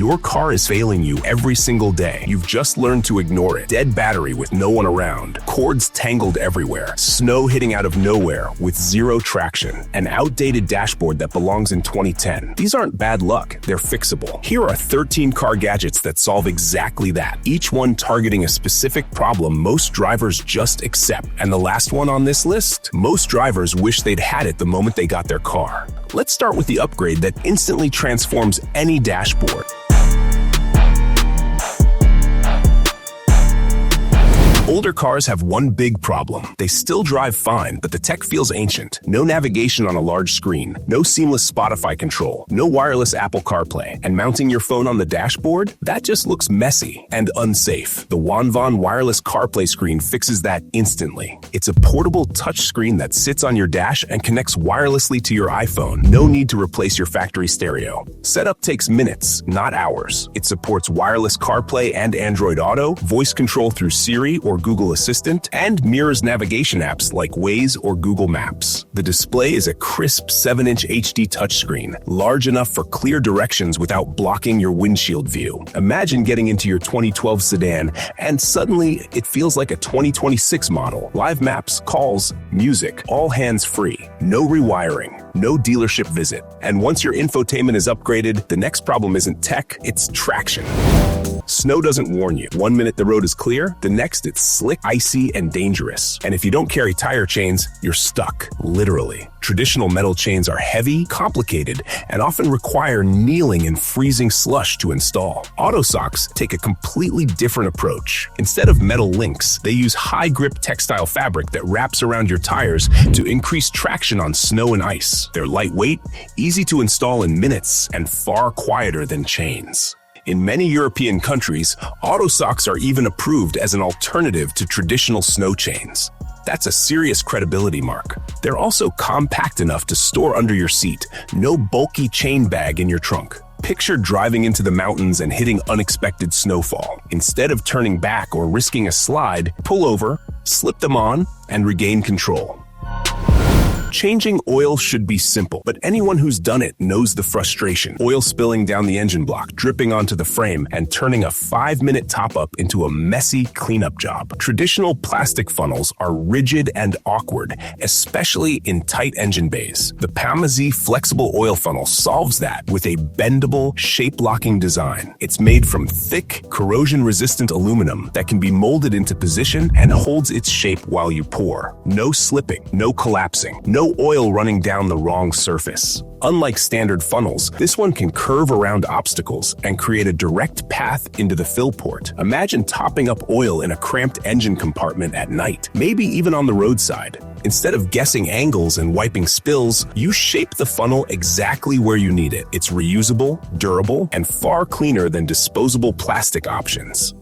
Your car is failing you every single day. You've just learned to ignore it. Dead battery with no one around. Cords tangled everywhere. Snow hitting out of nowhere with zero traction. An outdated dashboard that belongs in 2010. These aren't bad luck. They're fixable. Here are 13 car gadgets that solve exactly that. Each one targeting a specific problem most drivers just accept. And the last one on this list? Most drivers wish they'd had it the moment they got their car. Let's start with the upgrade that instantly transforms any dashboard. Older cars have one big problem. They still drive fine, but the tech feels ancient. No navigation on a large screen, no seamless Spotify control, no wireless Apple CarPlay, and mounting your phone on the dashboard? That just looks messy and unsafe. The WonVon wireless CarPlay screen fixes that instantly. It's a portable touchscreen that sits on your dash and connects wirelessly to your iPhone. No need to replace your factory stereo. Setup takes minutes, not hours. It supports wireless CarPlay and Android Auto, voice control through Siri or Google Assistant, and mirrors navigation apps like Waze or Google Maps. The display is a crisp 7-inch HD touchscreen, large enough for clear directions without blocking your windshield view. Imagine getting into your 2012 sedan and suddenly it feels like a 2026 model. Live maps, calls, music, all hands-free. No rewiring, no dealership visit. And once your infotainment is upgraded, the next problem isn't tech, it's traction. Snow doesn't warn you. 1 minute the road is clear, the next it's slick, icy, and dangerous. And if you don't carry tire chains, you're stuck, literally. Traditional metal chains are heavy, complicated, and often require kneeling in freezing slush to install. AutoSocks take a completely different approach. Instead of metal links, they use high-grip textile fabric that wraps around your tires to increase traction on snow and ice. They're lightweight, easy to install in minutes, and far quieter than chains. In many European countries, AutoSocks are even approved as an alternative to traditional snow chains. That's a serious credibility mark. They're also compact enough to store under your seat, no bulky chain bag in your trunk. Picture driving into the mountains and hitting unexpected snowfall. Instead of turning back or risking a slide, pull over, slip them on, and regain control. Changing oil should be simple, but anyone who's done it knows the frustration. Oil spilling down the engine block, dripping onto the frame, and turning a 5-minute top-up into a messy cleanup job. Traditional plastic funnels are rigid and awkward, especially in tight engine bays. The PAMAZY flexible oil funnel solves that with a bendable, shape-locking design. It's made from thick, corrosion-resistant aluminum that can be molded into position and holds its shape while you pour. No slipping, no collapsing, no oil running down the wrong surface. Unlike standard funnels, this one can curve around obstacles and create a direct path into the fill port. Imagine topping up oil in a cramped engine compartment at night, maybe even on the roadside. Instead of guessing angles and wiping spills, you shape the funnel exactly where you need it. It's reusable, durable, and far cleaner than disposable plastic options.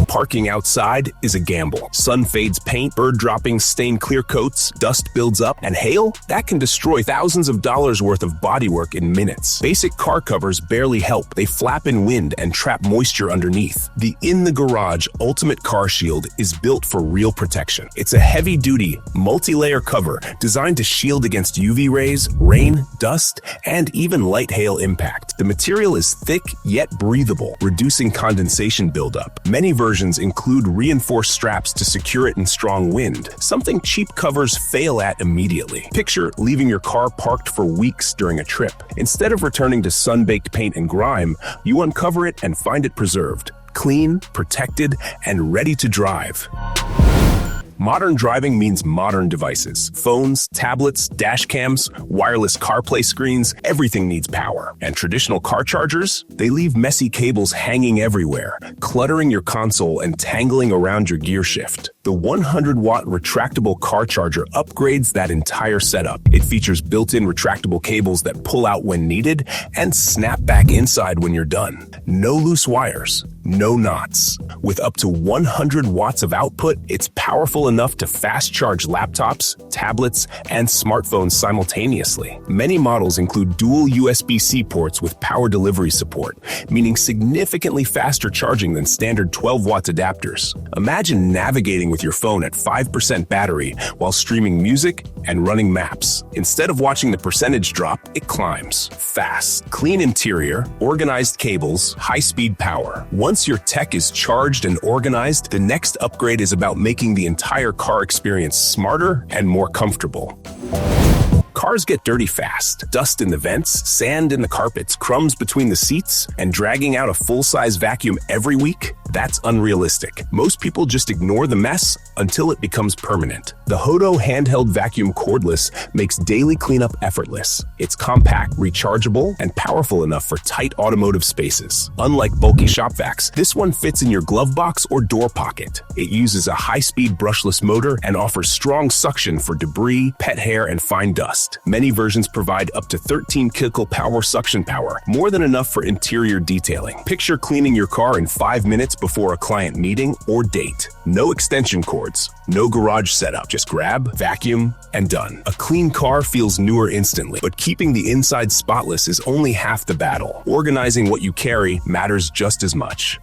Parking outside is a gamble. Sun fades paint, bird droppings stain clear coats, dust builds up, and hail? That can destroy thousands of dollars worth of bodywork in minutes. Basic car covers barely help. They flap in wind and trap moisture underneath. The In the Garage Ultimate Car Shield is built for real protection. It's a heavy-duty, multi-layer cover designed to shield against UV rays, rain, dust, and even light hail impact. The material is thick yet breathable, reducing condensation buildup. Many versions include reinforced straps to secure it in strong wind, something cheap covers fail at immediately. Picture leaving your car parked for weeks during a trip. Instead of returning to sun-baked paint and grime, you uncover it and find it preserved, clean, protected, and ready to drive. Modern driving means modern devices. Phones, tablets, dash cams, wireless CarPlay screens, everything needs power. And traditional car chargers? They leave messy cables hanging everywhere, cluttering your console and tangling around your gear shift. The 100-watt retractable car charger upgrades that entire setup. It features built-in retractable cables that pull out when needed and snap back inside when you're done. No loose wires, no knots. With up to 100 watts of output, it's powerful enough to fast-charge laptops, tablets, and smartphones simultaneously. Many models include dual USB-C ports with power delivery support, meaning significantly faster charging than standard 12-watt adapters. Imagine navigating with your phone at 5% battery while streaming music, and running maps. Instead of watching the percentage drop, it climbs fast. Clean interior, organized cables, high-speed power. Once your tech is charged and organized, the next upgrade is about making the entire car experience smarter and more comfortable. Cars get dirty fast. Dust in the vents, sand in the carpets, crumbs between the seats, and dragging out a full-size vacuum every week? That's unrealistic. Most people just ignore the mess until it becomes permanent. The HOTO handheld vacuum cordless makes daily cleanup effortless. It's compact, rechargeable, and powerful enough for tight automotive spaces. Unlike bulky shop vacs, this one fits in your glove box or door pocket. It uses a high-speed brushless motor and offers strong suction for debris, pet hair, and fine dust. Many versions provide up to 13 kPa suction power, more than enough for interior detailing. Picture cleaning your car in 5 minutes before a client meeting or date. No extension cords, no garage setup. Just grab, vacuum, and done. A clean car feels newer instantly, but keeping the inside spotless is only half the battle. Organizing what you carry matters just as much.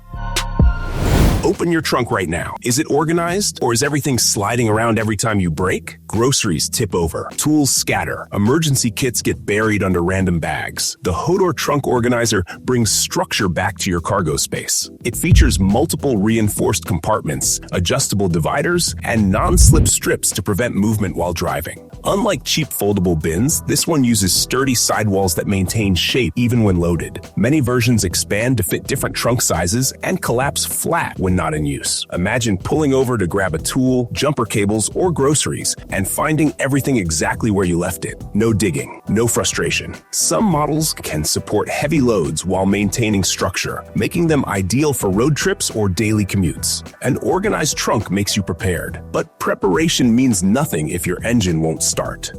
Open your trunk right now. Is it organized, or is everything sliding around every time you brake? Groceries tip over, tools scatter, emergency kits get buried under random bags. The HOTOR trunk organizer brings structure back to your cargo space. It features multiple reinforced compartments, adjustable dividers, and non-slip strips to prevent movement while driving. Unlike cheap foldable bins, this one uses sturdy sidewalls that maintain shape even when loaded. Many versions expand to fit different trunk sizes and collapse flat when not in use. Imagine pulling over to grab a tool, jumper cables, or groceries and finding everything exactly where you left it. No digging, no frustration. Some models can support heavy loads while maintaining structure, making them ideal for road trips or daily commutes. An organized trunk makes you prepared, but preparation means nothing if your engine won't start.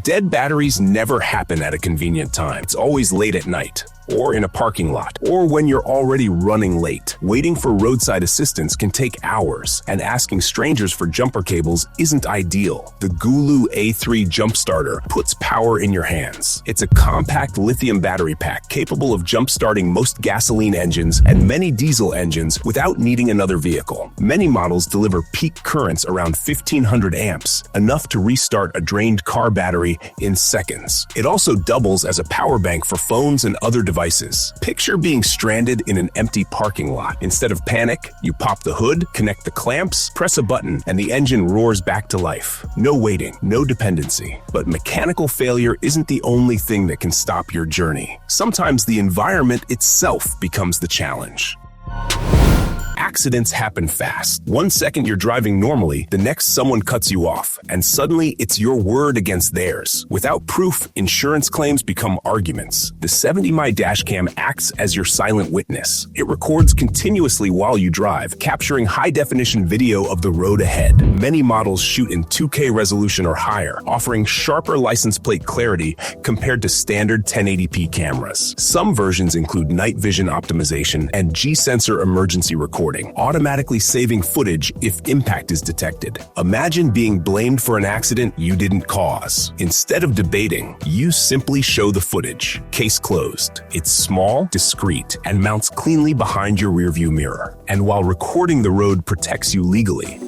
Dead batteries never happen at a convenient time. It's always late at night, or in a parking lot, or when you're already running late. Waiting for roadside assistance can take hours, and asking strangers for jumper cables isn't ideal. The GOOLOO A3 jump starter puts power in your hands. It's a compact lithium battery pack capable of jump-starting most gasoline engines and many diesel engines without needing another vehicle. Many models deliver peak currents around 1500 amps, enough to restart a drained car battery in seconds. It also doubles as a power bank for phones and other devices. Picture being stranded in an empty parking lot. Instead of panic, you pop the hood, connect the clamps, press a button, and the engine roars back to life. No waiting, no dependency. But mechanical failure isn't the only thing that can stop your journey. Sometimes the environment itself becomes the challenge. Accidents happen fast. 1 second you're driving normally, the next someone cuts you off, and suddenly it's your word against theirs. Without proof, insurance claims become arguments. The DICMKY dashcam acts as your silent witness. It records continuously while you drive, capturing high-definition video of the road ahead. Many models shoot in 2K resolution or higher, offering sharper license plate clarity compared to standard 1080p cameras. Some versions include night vision optimization and G-sensor emergency recording, automatically saving footage if impact is detected. Imagine being blamed for an accident you didn't cause. Instead of debating, you simply show the footage. Case closed. It's small, discreet, and mounts cleanly behind your rearview mirror. And while recording the road protects you legally.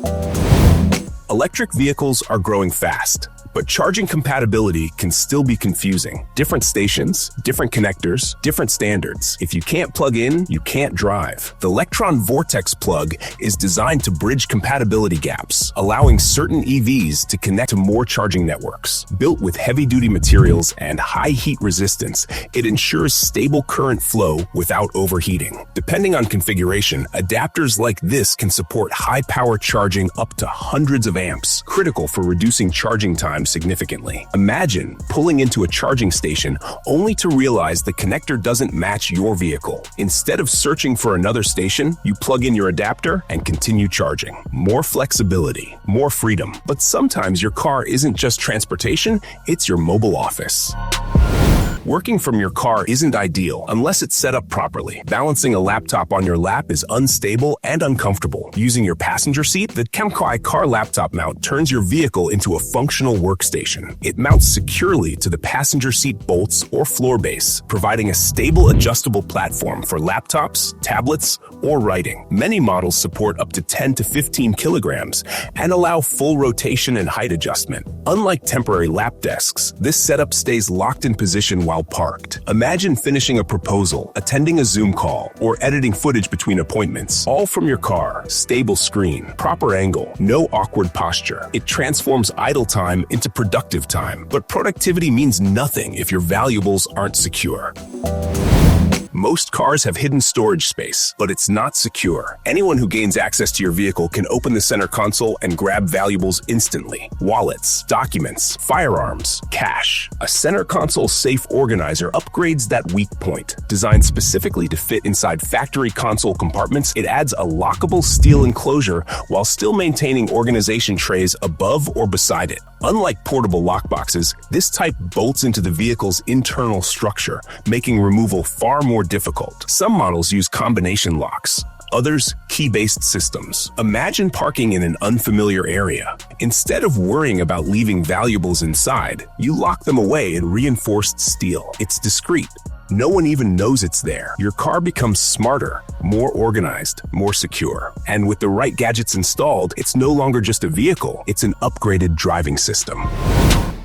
Electric vehicles are growing fast, but charging compatibility can still be confusing. Different stations, different connectors, different standards. If you can't plug in, you can't drive. The Lectron Vortex plug is designed to bridge compatibility gaps, allowing certain EVs to connect to more charging networks. Built with heavy-duty materials and high heat resistance, it ensures stable current flow without overheating. Depending on configuration, adapters like this can support high-power charging up to hundreds of amps, critical for reducing charging time significantly. Imagine pulling into a charging station only to realize the connector doesn't match your vehicle. Instead of searching for another station, you plug in your adapter and continue charging. More flexibility, more freedom. But sometimes your car isn't just transportation, it's your mobile office. Working from your car isn't ideal unless it's set up properly. Balancing a laptop on your lap is unstable and uncomfortable. Using your passenger seat, the DICMKY car laptop mount turns your vehicle into a functional workstation. It mounts securely to the passenger seat bolts or floor base, providing a stable, adjustable platform for laptops, tablets, or writing. Many models support up to 10 to 15 kilograms and allow full rotation and height adjustment. Unlike temporary lap desks, this setup stays locked in position while parked. Imagine finishing a proposal, attending a Zoom call, or editing footage between appointments, all from your car. Stable screen, proper angle, no awkward posture. It transforms idle time into productive time. But productivity means nothing if your valuables aren't secure. Most cars have hidden storage space, but it's not secure. Anyone who gains access to your vehicle can open the center console and grab valuables instantly. Wallets, documents, firearms, cash. A center console safe organizer upgrades that weak point. Designed specifically to fit inside factory console compartments, it adds a lockable steel enclosure while still maintaining organization trays above or beside it. Unlike portable lockboxes, this type bolts into the vehicle's internal structure, making removal far more difficult. Some models use combination locks, others key-based systems. Imagine parking in an unfamiliar area. Instead of worrying about leaving valuables inside, you lock them away in reinforced steel. It's discreet. No one even knows it's there. Your car becomes smarter, more organized, more secure. And with the right gadgets installed, it's no longer just a vehicle, it's an upgraded driving system.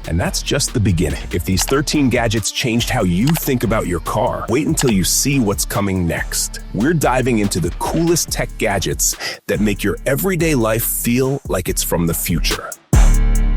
And that's just the beginning. If these 13 gadgets changed how you think about your car, wait until you see what's coming next. We're diving into the coolest tech gadgets that make your everyday life feel like it's from the future.